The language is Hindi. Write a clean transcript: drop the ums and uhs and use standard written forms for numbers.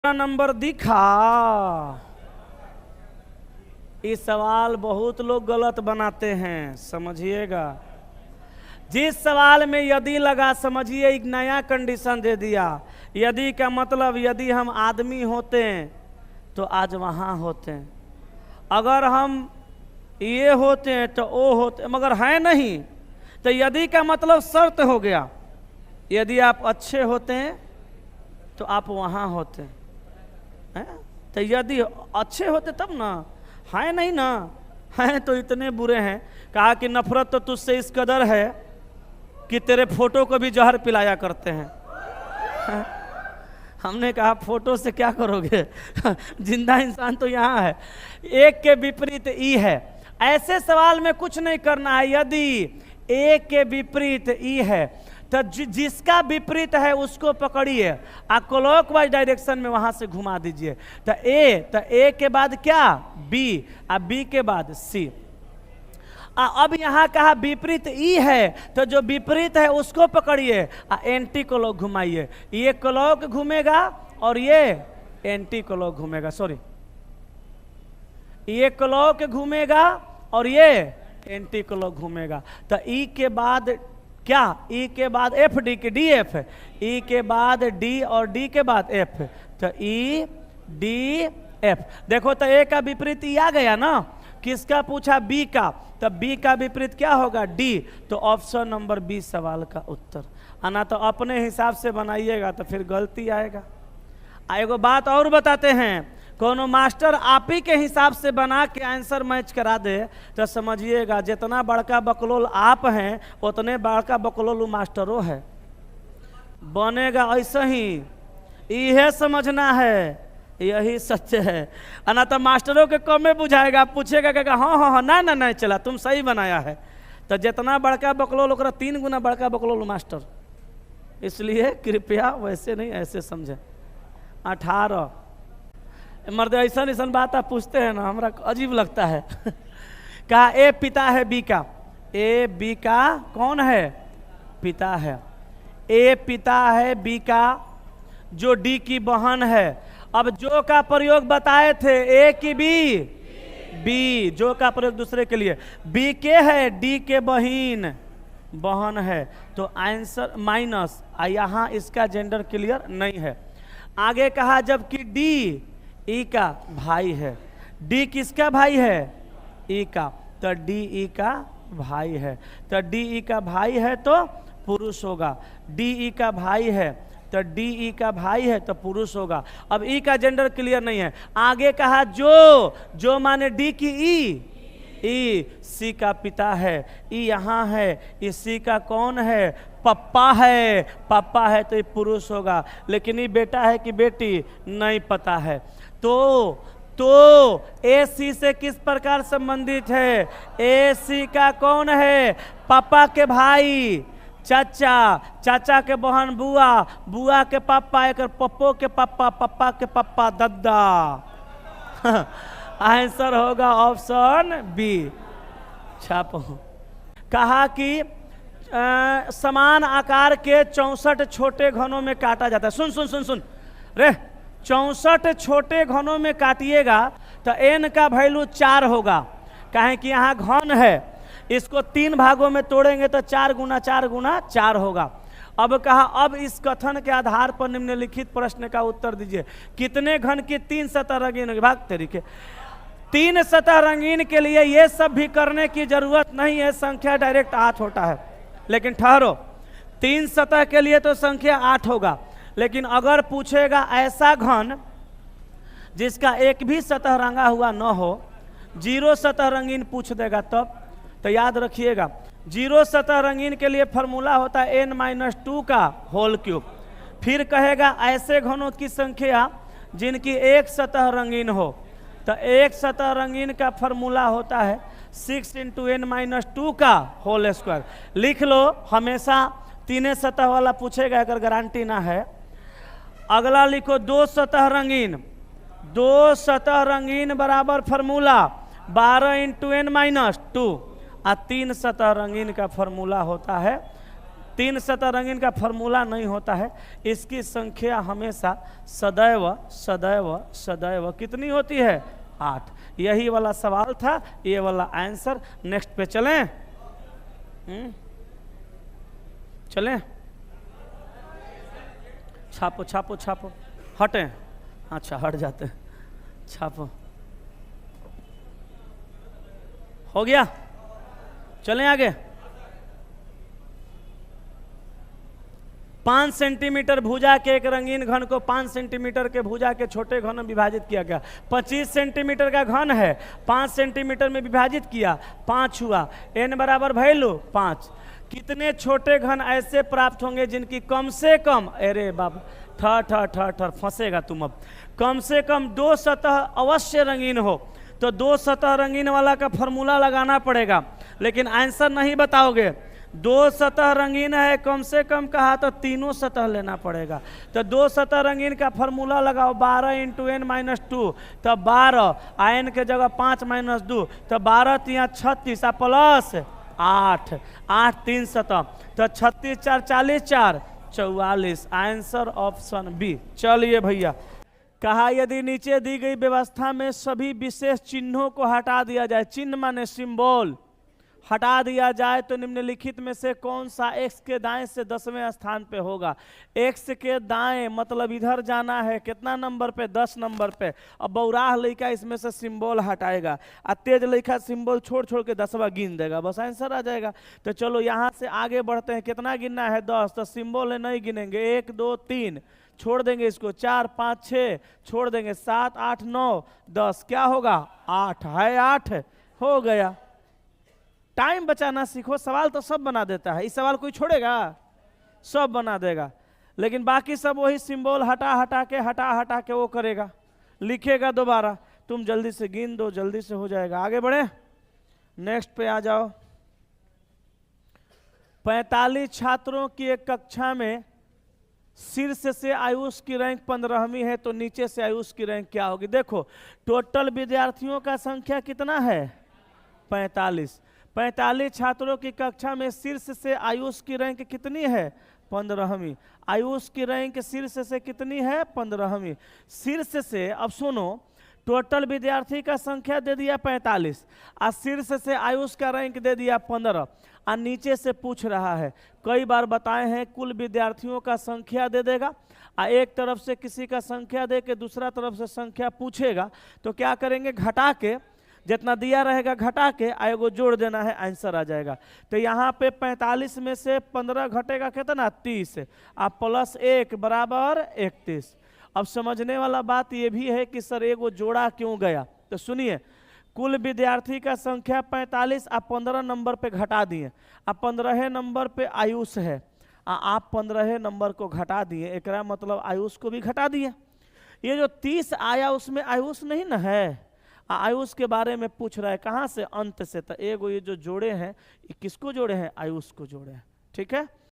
नंबर दिखा। इस सवाल बहुत लोग गलत बनाते हैं, समझिएगा। जिस सवाल में यदि लगा, समझिए एक नया कंडीशन दे दिया। यदि का मतलब यदि हम आदमी होते तो आज वहां होते, अगर हम ये होते हैं तो वो होते, मगर है नहीं। तो यदि का मतलब शर्त हो गया, यदि आप अच्छे होते हैं तो आप वहां होते हैं। तो यदि अच्छे होते तब ना, है नहीं ना, हैं तो इतने बुरे हैं। कहा कि नफरत तो तुझसे इस कदर है कि तेरे फोटो को भी जहर पिलाया करते हैं। हमने कहा फोटो से क्या करोगे? जिंदा इंसान तो यहाँ है। एक के विपरीत ई है, ऐसे सवाल में कुछ नहीं करना है। यदि एक के विपरीत ई है तो जिसका विपरीत है उसको पकड़िए, क्लॉकवाइज डायरेक्शन में वहां से घुमा दीजिए। तो ए के बाद क्या? बी, और बी के बाद सी। अब यहां कहा विपरीत ई है, तो जो विपरीत है उसको पकड़िए, एंटी क्लॉक घुमाइए। ये क्लॉक घूमेगा और ये एंटी क्लॉक घूमेगा, सॉरी, ये क्लॉक घूमेगा और ये एंटी क्लॉक घूमेगा। तो ई के बाद क्या? ई के बाद एफ, डी के डी एफ, ई के बाद डी और डी के बाद एफ, तो ई डी एफ। देखो तो ए का विपरीत ई आ गया ना। किसका पूछा? बी का। तो बी का विपरीत क्या होगा? डी। तो ऑप्शन नंबर बी सवाल का उत्तर आना। तो अपने हिसाब से बनाइएगा तो फिर गलती आएगा। एगो बात और बताते हैं, कोनो मास्टर आप ही के हिसाब से बना के आंसर मैच करा दे तो समझिएगा जितना बड़का बकलोल आप हैं उतने बड़का बकलोल मास्टरों है। बनेगा ऐसा ही, यह समझना है, यही सत्य है। ना तो मास्टरों के कम में बुझाएगा, पूछेगा क्या? हाँ हाँ हाँ, ना ना नहीं चला, तुम सही बनाया है। तो जितना बड़का बकलोल ओकरा 3 गुना बड़का बकलोल मास्टर। इसलिए कृपया वैसे नहीं ऐसे समझे। 18 मर्द ऐसा बात आप पूछते हैं ना, हमरा अजीब लगता है। कहा ए पिता है बी का। ए बी का कौन है? पिता है। ए पिता है बी का, जो डी की बहन है। अब जो का प्रयोग बताए थे, ए की बी, बी, जो का प्रयोग दूसरे के लिए। बी के है, डी के बहन है, तो आंसर माइनस। यहाँ इसका जेंडर क्लियर नहीं है। आगे कहा जबकि डी ई का भाई है। डी किसका भाई है? ई का। तो डी ई का भाई है, तो डी ई का भाई है तो पुरुष होगा। डी ई का भाई है तो डी ई का भाई है तो पुरुष होगा। अब ई का जेंडर क्लियर नहीं है। आगे कहा जो माने डी की ई सी का पिता है। ई यहाँ है, ई सी का कौन है? पप्पा है। पप्पा है तो ये पुरुष होगा, लेकिन ये बेटा है कि बेटी नहीं पता है। तो ए सी से किस प्रकार संबंधित है? ए सी का कौन है? पापा के भाई, चाचा, चाचा के बहन बुआ, बुआ के पापा, एक पप्पो के पापा, पप्पा के पापा दद्दा। आंसर होगा ऑप्शन बी। छापो। कहा कि समान आकार के 64 छोटे घनों में काटा जाता है। सुन सुन सुन सुन रे, 64 छोटे घनों में काटिएगा तो एन का वैल्यू 4 होगा। कहें कि यहाँ घन है, इसको 3 भागों में तोड़ेंगे तो 4 गुना 4 गुना 4 होगा। अब कहा अब इस कथन के आधार पर निम्नलिखित प्रश्न का उत्तर दीजिए। कितने घन की 3 सतह रंगीन होगी? भाग तरीके। 3 सतह रंगीन के लिए ये सब भी करने की जरूरत नहीं है, संख्या डायरेक्ट 8 होता है। लेकिन ठहरो, 3 सतह के लिए तो संख्या 8 होगा, लेकिन अगर पूछेगा ऐसा घन जिसका एक भी सतह रंगा हुआ न हो, 0 सतह रंगीन पूछ देगा तब। तो याद रखिएगा 0 सतह रंगीन के लिए फॉर्मूला होता है n-2 का होल क्यूब। फिर कहेगा ऐसे घनों की संख्या जिनकी एक सतह रंगीन हो, तो एक सतह रंगीन का फॉर्मूला होता है 6 × n-2 का होल स्क्वायर। लिख लो, हमेशा 3 सतह वाला पूछेगा, अगर गारंटी ना है। अगला लिखो 2 सतह रंगीन। 2 सतह रंगीन बराबर फॉर्मूला 12 × n-2। और 3 सतह रंगीन का फॉर्मूला होता है 3 सतह रंगीन का फॉर्मूला नहीं होता है, इसकी संख्या हमेशा सदैव सदैव सदैव कितनी होती है? 8। यही वाला सवाल था, ये वाला आंसर। नेक्स्ट पे चलें। चलें, छापो छापो छापो, हटें, अच्छा हट जाते हैं, छापो, हो गया। चलें आगे। 5 सेंटीमीटर भुजा के एक रंगीन घन को 5 सेंटीमीटर के भुजा के छोटे घन में विभाजित किया गया। 25 सेंटीमीटर का घन है, 5 सेंटीमीटर में विभाजित किया, 5 हुआ। n बराबर वैल्यू 5। कितने छोटे घन ऐसे प्राप्त होंगे जिनकी कम से कम, अरे बाबा ठर फंसेगा तुम अब, कम से कम 2 सतह अवश्य रंगीन हो। तो 2 सतह रंगीन वाला का फॉर्मूला लगाना पड़ेगा, लेकिन आंसर नहीं बताओगे। 2 सतह रंगीन है कम से कम कहा तो तीनों सतह लेना पड़ेगा। तो 2 सतह रंगीन का फॉर्मूला लगाओ, 12 × n-2 तो 12, n के जगह 5 - 2 तो 12 × 36 प्लस 8, 8 3 सतह तो 36 4 40 4 44। Answer option b. चलिए भैया, कहा यदि नीचे दी गई व्यवस्था में सभी विशेष चिन्हों को हटा दिया जाए, चिन्ह माने सिंबल हटा दिया जाए, तो निम्नलिखित में से कौन सा x के दाएं से 10वें स्थान पे होगा? x के दाएं मतलब इधर जाना है, कितना नंबर पे? 10 नंबर पे। अब बौराह लड़का इसमें से सिंबल हटाएगा, और तेज लड़का सिंबल छोड़ छोड़ के 10वां गिन देगा, बस आंसर आ जाएगा। तो चलो यहाँ से आगे बढ़ते हैं। कितना गिनना है? 10। तो सिंबल नहीं गिनेंगे, 1 2 3 छोड़ देंगे, इसको 4 5 6 छोड़ देंगे, 7 8 9 10, क्या होगा? 8 है, 8 हो गया। टाइम बचाना सीखो, सवाल तो सब बना देता है, इस सवाल कोई छोड़ेगा? सब बना देगा, लेकिन बाकी सब वही सिंबल हटा हटा के वो करेगा, लिखेगा दोबारा। तुम जल्दी से गिन दो, जल्दी से हो जाएगा। आगे बढ़े, नेक्स्ट पे आ जाओ। 45 छात्रों की एक कक्षा में शीर्ष से आयुष की रैंक 15वीं है, तो नीचे से आयुष की रैंक क्या होगी? देखो टोटल विद्यार्थियों का संख्या कितना है? 45। 45 छात्रों की कक्षा में शीर्ष से आयुष की रैंक कितनी है? 15वीं। आयुष की रैंक शीर्ष से कितनी है? 15वीं। शीर्ष से, अब सुनो, टोटल विद्यार्थी का संख्या दे दिया 45, और शीर्ष से आयुष का रैंक दे दिया 15, और नीचे से पूछ रहा है, कई बार बताए हैं कुल विद्यार्थियों का संख्या दे देगा, और एक तरफ से किसी का संख्या दे के दूसरा तरफ से संख्या पूछेगा, तो क्या करेंगे? घटा के, जितना दिया रहेगा घटा के एगो जोड़ देना है, आंसर आ जाएगा। तो यहाँ पे 45 में से 15 घटेगा कितना? 30, और प्लस 1 बराबर 31। अब समझने वाला बात ये भी है कि सर एगो जोड़ा क्यों गया? तो सुनिए, कुल विद्यार्थी का संख्या 45 और 15 नंबर पे घटा दिए, और 15 नंबर पे आयुष है, आप 15 नंबर को घटा दिए, एक मतलब आयुष को भी घटा दिए। ये जो 30 आया उसमें आयुष नहीं ना है, आयुष के बारे में पूछ रहा है, कहाँ से? अंत से। तो एगो ये जो जोड़े हैं, ये किसको जोड़े हैं? आयुष को जोड़े हैं, ठीक है।